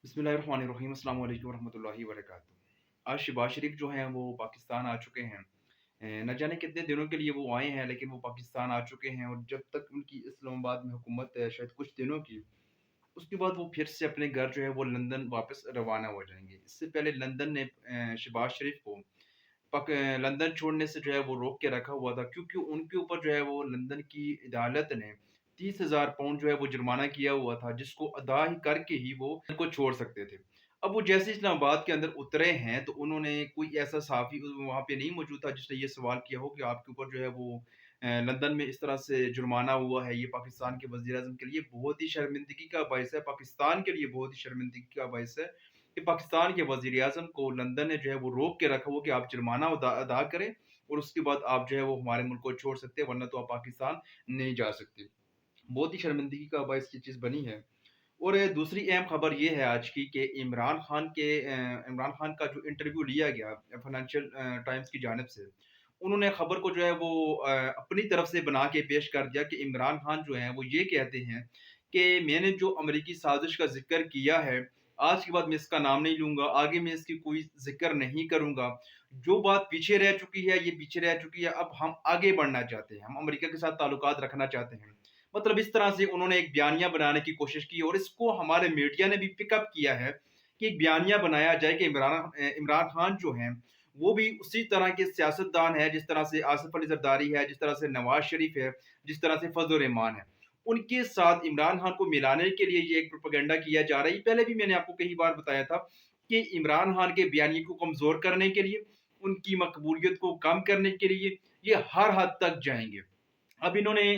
बिस्मिल्लाहिर्रहमानिर्रहीम अस्सलाम वालेकुम रहमतुल्लाहि व बरकातुहू। आज शहबाज शरीफ जो हैं वो पाकिस्तान आ चुके हैं। न जाने कितने दिनों के लिए वो आए हैं, लेकिन वो पाकिस्तान आ चुके हैं और जब तक उनकी इस्लामाबाद में हुकूमत है शायद कुछ दिनों की, उसके बाद वो फिर से अपने घर जो है वो लंदन वापस रवाना हो जाएँगे। इससे पहले लंदन ने शहबाज शरीफ को लंदन छोड़ने से जो है वो रोक के रखा हुआ था, क्योंकि उनके ऊपर जो है वो लंदन की अदालत ने 30,000 पाउंड जो है वो जुर्माना किया हुआ था, जिसको अदा ही करके ही वो को छोड़ सकते थे। अब वो जैसे इस्लामाबाद के अंदर उतरे हैं, तो उन्होंने कोई ऐसा सहाफ़ी वहाँ पे नहीं मौजूद था जिसने ये सवाल किया हो कि आपके ऊपर जो है वो लंदन में इस तरह से जुर्माना हुआ है। ये पाकिस्तान के वज़ीर-ए-आज़म के लिए बहुत ही शर्मिंदगी का बाइस है, पाकिस्तान के लिए बहुत ही शर्मिंदगी का बाइस है कि पाकिस्तान के वज़ीर-ए-आज़म को लंदन ने जो है वो रोक के रखा हुआ कि आप जुर्माना अदा अदा करें और उसके बाद आप जो है वो हमारे मुल्क को छोड़ सकते हैं, वरना तो आप पाकिस्तान नहीं जा सकते। बहुत ही शर्मिंदगी का बाइस ये चीज़ बनी है। और दूसरी अहम खबर ये है आज की कि इमरान खान का जो इंटरव्यू लिया गया फाइनेंशियल टाइम्स की जानिब से, उन्होंने खबर को जो है वो अपनी तरफ से बना के पेश कर दिया कि इमरान खान जो हैं वो ये कहते हैं कि मैंने जो अमरीकी साजिश का ज़िक्र किया है, आज के बाद मैं इसका नाम नहीं लूँगा, आगे मैं इसकी कोई ज़िक्र नहीं करूँगा। जो बात पीछे रह चुकी है, ये पीछे रह चुकी है, अब हम आगे बढ़ना चाहते हैं, हम अमेरिका के साथ ताल्लुकात रखना चाहते हैं। मतलब इस तरह से उन्होंने एक बयानिया बनाने की कोशिश की और इसको हमारे मीडिया ने भी पिकअप किया है कि एक बयानिया बनाया जाए कि इमरान खान जो हैं वो भी उसी तरह के सियासतदान है जिस तरह से आसिफ अली जरदारी है, जिस तरह से नवाज शरीफ है, जिस तरह से फजल रहमान है। उनके साथ इमरान खान को मिलाने के लिए ये एक प्रोपेगेंडा किया जा रहा है। पहले भी मैंने आपको कई बार बताया था कि इमरान खान के बयानी को कमज़ोर करने के लिए, उनकी मकबूलियत को कम करने के लिए ये हर हद तक जाएँगे। अब इन्होंने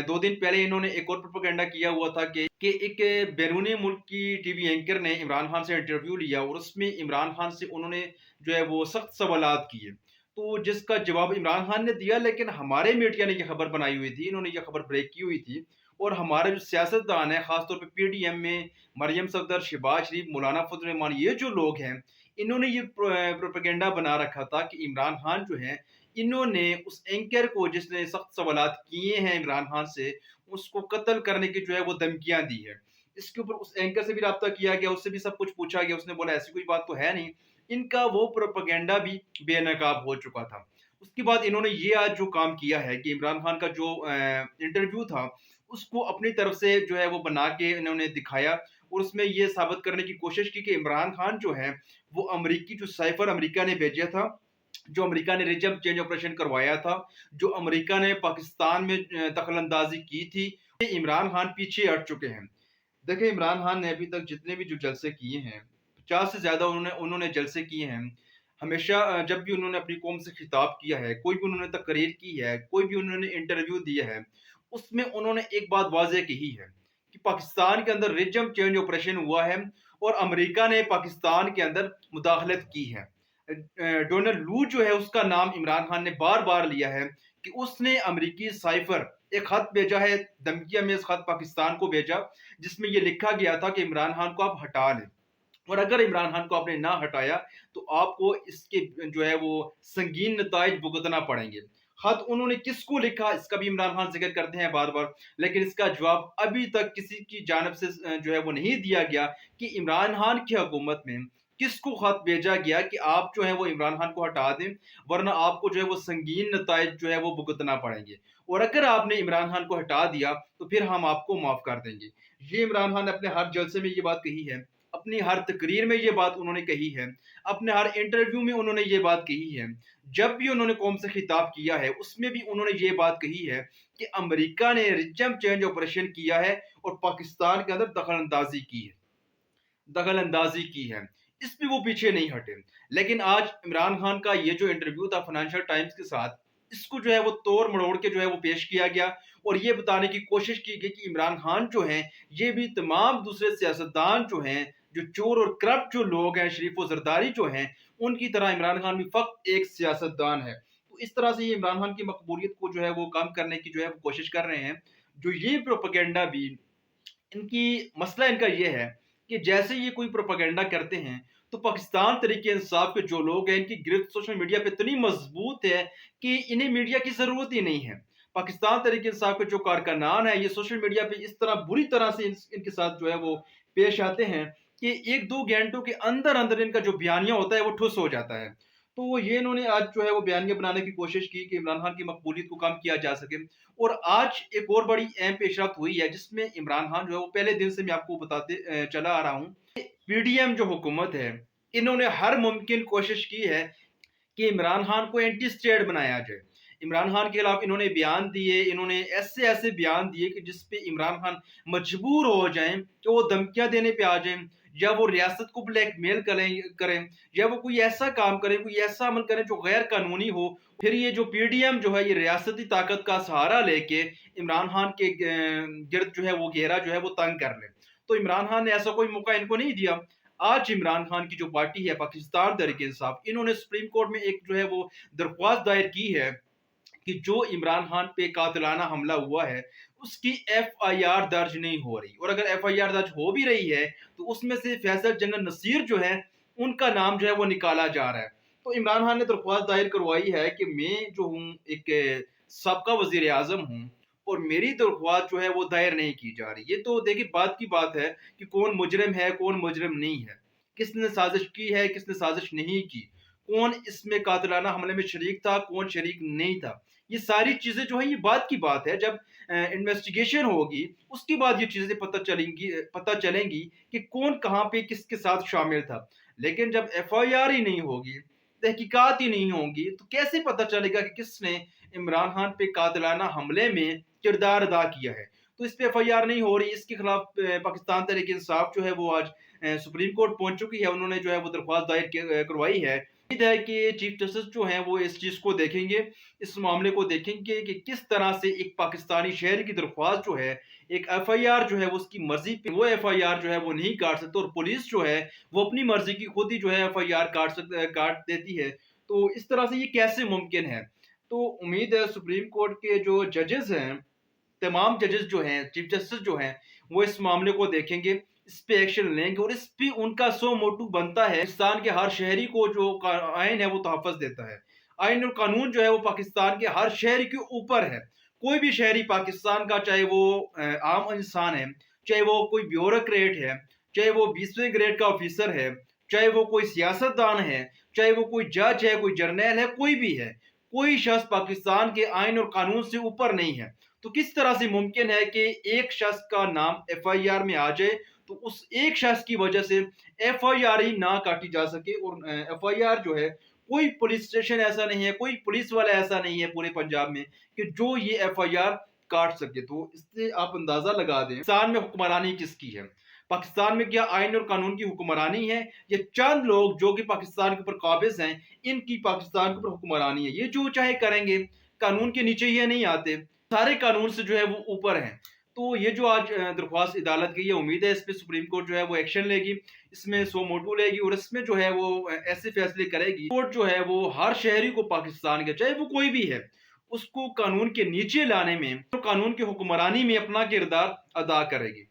2 दिन पहले इन्होंने एक और प्रोपेगेंडा किया हुआ था कि एक बैरूनी मुल्क की टीवी एंकर ने इमरान खान से इंटरव्यू लिया और उसमें इमरान खान से उन्होंने जो है वो सख्त सवालात किए। तो जिसका जवाब इमरान खान ने दिया, लेकिन हमारे मीडिया ने ये खबर बनाई हुई थी, इन्होंने ये खबर ब्रेक की हुई थी और हमारे जो सियासतदान हैं, ख़ास तौर पे पीडीएम में मरियम सफदर, शहबाज शरीफ, मौलाना फजल रहमान, ये जो लोग हैं, इन्होंने ये प्रोपेगेंडा बना रखा था कि इमरान खान जो हैं इन्होंने उस एंकर को जिसने सख्त सवालात किए हैं इमरान खान से, उसको कत्ल करने की जो है वो धमकियाँ दी है। इसके ऊपर उस एंकर से भी राब्ता किया गया, उससे भी सब कुछ पूछा गया, उसने बोला ऐसी कोई बात तो है नहीं। इनका वो प्रोपेगेंडा भी बेनकाब हो चुका था। उसके बाद इन्होंने ये आज जो काम किया है कि इमरान खान का जो इंटरव्यू था, उसको अपनी तरफ से जो है वो बना के इन्होंने दिखाया और उसमें ये साबित करने की कोशिश की कि इमरान खान जो है, वो अमरीकी जो साइफ़र अमेरिका ने भेजा था, जो अमेरिका ने रिजम चेंज ऑपरेशन करवाया था, जो अमेरिका ने पाकिस्तान में दखल-अंदाज़ी की थी, ये इमरान खान पीछे हट चुके हैं। देखिए इमरान खान ने अभी तक जितने भी जो जलसे किए हैं, 50 से ज़्यादा उन्होंने उन्होंने जलसे किए हैं। हमेशा जब भी उन्होंने अपनी कौम से खिताब किया है, कोई भी उन्होंने तकरीर की है, कोई भी उन्होंने इंटरव्यू दिया है, उसमें उन्होंने एक बात वाज़ेह कही है कि पाकिस्तान के अंदर रिजम चेंज ऑपरेशन हुआ है और अमेरिका ने पाकिस्तान के अंदर मुदाखलत की है। डोनाल्ड लू जो है उसका नाम इमरान खान ने बार-बार लिया है कि उसने अमेरिकी साइफ़र एक खत भेजा है, धमकिया में इस खत पाकिस्तान को भेजा, जिसमें ये लिखा गया था कि इमरान खान को आप हटा लें और अगर इमरान खान को आपने ना हटाया, तो आपको इसके जो है वो संगीन नताइज भुगतना पड़ेंगे। खत उन्होंने किसको लिखा, इसका भी इमरान खान ज़िक्र करते हैं बार-बार, लेकिन इसका जवाब अभी तक किसी की जानिब से जो है वो नहीं दिया गया कि इमरान खान की हुकूमत में किसको खत भेजा गया कि आप जो है वो इमरान खान को हटा दें, वरना आपको जो है वो संगीन नताइज जो है वो भुगतना पड़ेंगे और अगर आपने इमरान खान को हटा दिया, तो फिर हम आपको माफ़ कर देंगे। ये इमरान खान ने अपने हर जलसे में ये बात कही है, अपनी हर तकरीर में ये बात उन्होंने कही है, अपने हर इंटरव्यू में उन्होंने ये बात कही है। जब भी उन्होंने कौम से खिताब किया है, उसमें भी उन्होंने ये बात कही है कि अमेरिका ने रिजम चेंज ऑपरेशन किया है और पाकिस्तान के अंदर दखल-अंदाज़ी की है। इसमें वो पीछे नहीं हटे। लेकिन आज इमरान खान का ये जो इंटरव्यू था फाइनेंशियल टाइम्स के साथ, इसको जो है वो तोड़-मरोड़ के जो है वो पेश किया गया और ये बताने की कोशिश की गई कि इमरान खान जो हैं, ये भी तमाम दूसरे सियासतदान जो हैं, जो चोर और करप्ट जो लोग हैं, शरीफ व ज़रदारी जो हैं, उनकी तरह इमरान खान भी फ़क़्त एक सियासतदान है। तो इस तरह से ये इमरान खान की मकबूलियत को जो है वो कम करने की जो है वो कोशिश कर रहे हैं। जो ये प्रोपेगेंडा भी इनकी मसला इनका ये है कि जैसे ये कोई प्रोपेगेंडा करते हैं, तो पाकिस्तान तहरीक-ए-इंसाफ के जो लोग हैं, इनकी गिरफ्त सोशल मीडिया पे इतनी मज़बूत है कि इन्हें मीडिया की ज़रूरत ही नहीं है। पाकिस्तान तहरीक-ए-इंसाफ के जो कारकुनान हैं, ये सोशल मीडिया पे इस तरह बुरी तरह से इनके साथ जो है वो पेश आते हैं کہ 1-2 घंटों के अंदर-अंदर इनका जो बयानिया होता है वो ठुस हो जाता है। तो ये इन्होंने आज जो है वो बयानिया बनाने की कोशिश की कि इमरान खान की मकबूलियत को कम किया जा सके। और आज एक और बड़ी अहम पेशरफ्त हुई है जिसमें इमरान खान जो है वो पहले दिन से मैं आपको बताते चला आ रहा हूँ। पीडीएम जो हुकूमत है, इन्होंने हर मुमकिन कोशिश की है कि इमरान खान को एंटी स्टेट बनाया जाए। इमरान खान के खिलाफ इन्होंने बयान दिए, इन्होंने ऐसे-ऐसे बयान दिए कि जिस पे इमरान खान मजबूर हो जाएँ कि वो धमकियाँ देने पे आ जाएँ, या वो रियासत को ब्लैकमेल करें, या वो कोई ऐसा काम करें, कोई ऐसा अमल करें जो गैर कानूनी हो। फिर ये जो पीडीएम जो है ये रियासती ताकत का सहारा लेके इमरान खान के गिर्द जो है वो घेरा जो है वो तंग कर ले। तो इमरान खान ने ऐसा कोई मौका इनको नहीं दिया। आज इमरान खान की जो पार्टी है पाकिस्तान तहरीक इंसाफ, इन्होंने सुप्रीम कोर्ट में एक जो है वो दरख्वास्त दायर की है कि जो इमरान खान पे कातिलाना हमला हुआ है उसकी एफआईआर दर्ज नहीं हो रही, और अगर एफआईआर दर्ज हो भी रही है तो उसमें से फैसल जनरल नसीर जो है उनका नाम जो है वो निकाला जा रहा है। तो इमरान खान ने दरख्वास्त दायर करवाई है कि मैं जो हूँ एक सबका वजीर आजम हूँ और मेरी दरख्वास्त जो है वो दायर नहीं की जा रही। ये तो देखिए बात की बात है कि कौन मुजरिम है कौन मुजरिम नहीं है, किसने साजिश की है किसने साजिश नहीं की, कौन इसमें कातिलाना हमले में शरीक था कौन शरीक नहीं था। ये सारी चीजें जो है ये बात की बात है, जब इन्वेस्टिगेशन होगी उसके बाद ये चीजें पता चलेंगी कि कौन कहाँ पे किसके साथ शामिल था। लेकिन जब एफआईआर ही नहीं होगी, तहकीकात ही नहीं होंगी, तो कैसे पता चलेगा कि किसने इमरान खान पे कातिलाना हमले में किरदार अदा किया है। तो इस पे एफआईआर नहीं हो रही, इसके खिलाफ पाकिस्तान तहरीक इंसाफ जो है वो आज सुप्रीम कोर्ट पहुंच चुकी है, उन्होंने जो है वो दरख्वास्त दायर करवाई है। उम्मीद है कि चीफ जस्टिस जो हैं वो इस चीज़ को देखेंगे, इस मामले को देखेंगे कि किस तरह से एक पाकिस्तानी शहरी की दरख्वास्त जो है, एक एफआईआर जो है वो उसकी मर्जी पे वो एफआईआर जो है वो नहीं काट सकते, और पुलिस जो है वो अपनी मर्जी की खुद ही जो है एफआईआर काट देती है। तो इस तरह से ये कैसे मुमकिन है? तो उम्मीद है सुप्रीम कोर्ट के जो जजेस हैं, तमाम जजेस जो हैं, चीफ जस्टिस जो हैं, वो इस मामले को देखेंगे, इस पे एक्शन लेंगे, और इस पे उनका सो मोटू बनता है पाकिस्तान के हर शहरी को जो आइन है वो तहफ़्फ़ुज़ देता है। आइन और कानून जो है वो पाकिस्तान के हर शहरी के ऊपर है। कोई भी शहरी पाकिस्तान का, चाहे वो आम इंसान है, चाहे वो कोई ब्यूरोक्रेट है, चाहे वो 20वें ग्रेड का ऑफिसर है, चाहे वो कोई सियासतदान है, चाहे वो कोई जज है, कोई जर्नैल है, कोई भी है, कोई शख्स पाकिस्तान के आइन और कानून से ऊपर नहीं है। तो किस तरह से मुमकिन है कि एक शख्स का नाम एफआईआर में आ जाए तो उस एक शख्स की वजह से एफआईआर ही ना काटी जा सके, और एफआईआर जो है कोई पुलिस स्टेशन ऐसा नहीं है, कोई पुलिस वाला ऐसा नहीं है पूरे पंजाब में कि जो ये एफआईआर काट सके। तो इससे आप अंदाजा लगा दें पाकिस्तान में हुक्मरानी किसकी है। पाकिस्तान में क्या आइन और कानून की हुक्मरानी है, ये चंद लोग जो कि पाकिस्तान के ऊपर काबिज हैं, इनकी पाकिस्तान के ऊपर हुक्मरानी है। ये जो चाहे करेंगे, कानून के नीचे ये नहीं आते, सारे कानून से जो है वो ऊपर हैं। तो ये जो आज दरख्वास्त अदालत की है, उम्मीद है इस पे सुप्रीम कोर्ट जो है वो एक्शन लेगी, इसमें सो मोटू लेगी, और इसमें जो है वो ऐसे फैसले करेगी। कोर्ट जो है वो हर शहरी को पाकिस्तान के, चाहे वो कोई भी है, उसको कानून के नीचे लाने में, तो कानून की हुक्मरानी में अपना किरदार अदा करेगी।